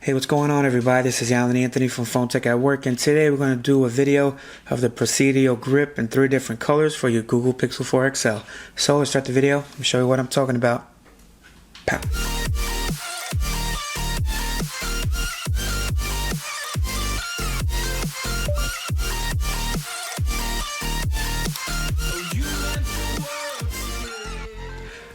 Hey, what's going on, everybody? This is Alan Anthony from Phone Tech at Work, and today we're going to do a video of the Presidio grip in 3 different colors for your Google Pixel 4 XL. So let's start the video. Let me show you what I'm talking about. Pow.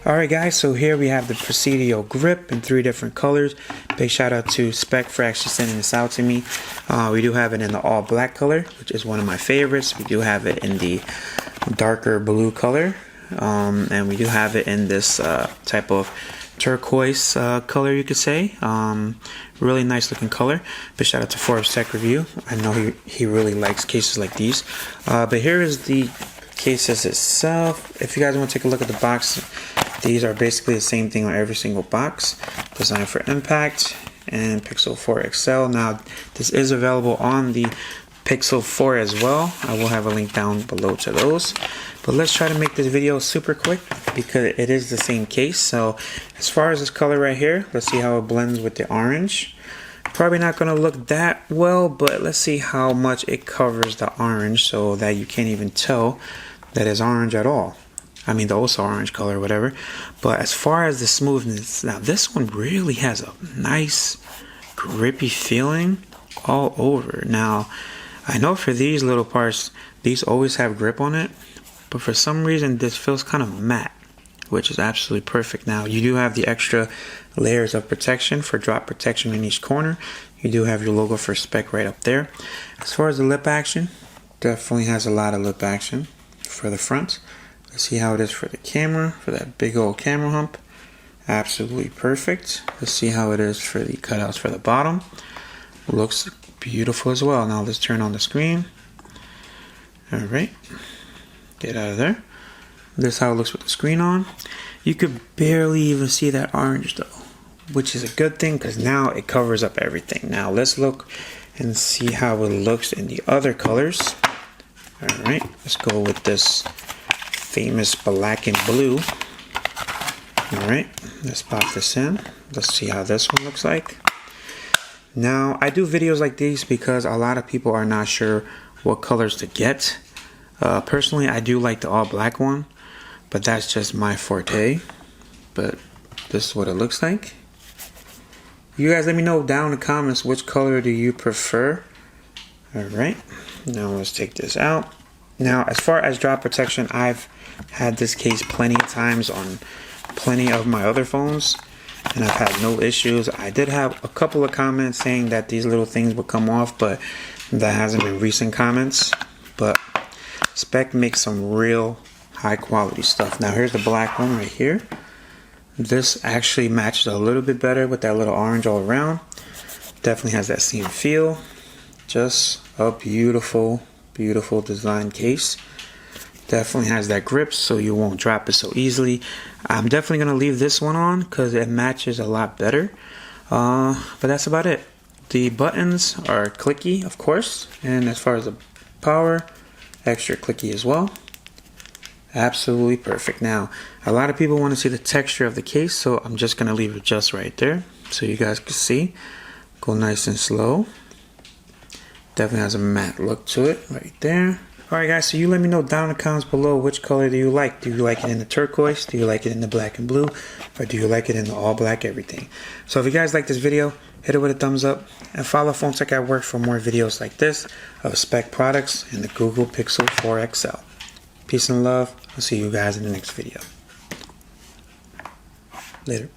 Alright guys, so here we have the Presidio grip in 3 different colors. Big shout out to Spec for actually sending this out to me. We do have it in the all black color, which is one of my favorites. We do have it in the darker blue color. And we do have it in this type of turquoise color, you could say. Really nice looking color. Big shout out to Forbes Tech Review. I know he really likes cases like these. But here is the cases itself. If you guys want to take a look at the box, these are basically the same thing on every single box. Designed for impact and Pixel 4 XL. Now, this is available on the Pixel 4 as well. I will have a link down below to those. But let's try to make this video super quick because it is the same case. So, as far as this color right here, let's see how it blends with the orange. Probably not going to look that well, but let's see how much it covers the orange so that you can't even tell that it's orange at all. I mean the also orange color, whatever. But as far as the smoothness, now this one really has a nice grippy feeling all over. Now I know for these little parts, these always have grip on it, but for some reason this feels kind of matte, which is absolutely perfect. Now you do have the extra layers of protection for drop protection in each corner. You do have your logo for Spec right up there. As far as the lip action, definitely has a lot of lip action for the front. Let's see how it is for the camera, for that big old camera hump. Absolutely perfect. Let's see how it is for the cutouts for the bottom. Looks beautiful as well. Now let's turn on the screen. Alright, get out of there. This is how it looks with the screen on. You could barely even see that orange though, which is a good thing because now it covers up everything. Now let's look and see how it looks in the other colors. Alright, let's go with this famous black and blue. Alright, let's pop this in. Let's see how this one looks like. Now, I do videos like these because a lot of people are not sure what colors to get. Personally, I do like the all black one, but that's just my forte. But this is what it looks like. You guys let me know down in the comments which color do you prefer. Alright, now let's take this out. Now, as far as drop protection, I've had this case plenty of times on plenty of my other phones, and I've had no issues. I did have a couple of comments saying that these little things would come off, but that hasn't been recent comments. But Spec makes some real high quality stuff. Now, here's the black one right here. This actually matches a little bit better with that little orange all around. Definitely has that same feel. Just a beautiful, beautiful design case. Definitely has that grip so you won't drop it so easily. I'm definitely going to leave this one on because it matches a lot better. But that's about it. The buttons are clicky, of course. And as far as the power, extra clicky as well. Absolutely perfect. Now, a lot of people want to see the texture of the case, so I'm just going to leave it just right there so you guys can see. Go nice and slow. Definitely has a matte look to it right there. Alright guys, so you let me know down in the comments below which color do you like. Do you like it in the turquoise? Do you like it in the black and blue? Or do you like it in the all black everything? So if you guys like this video, hit it with a thumbs up. And follow Phone Tech at Work for more videos like this of Spec products and the Google Pixel 4 XL. Peace and love. I'll see you guys in the next video. Later.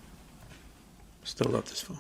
Still love this phone.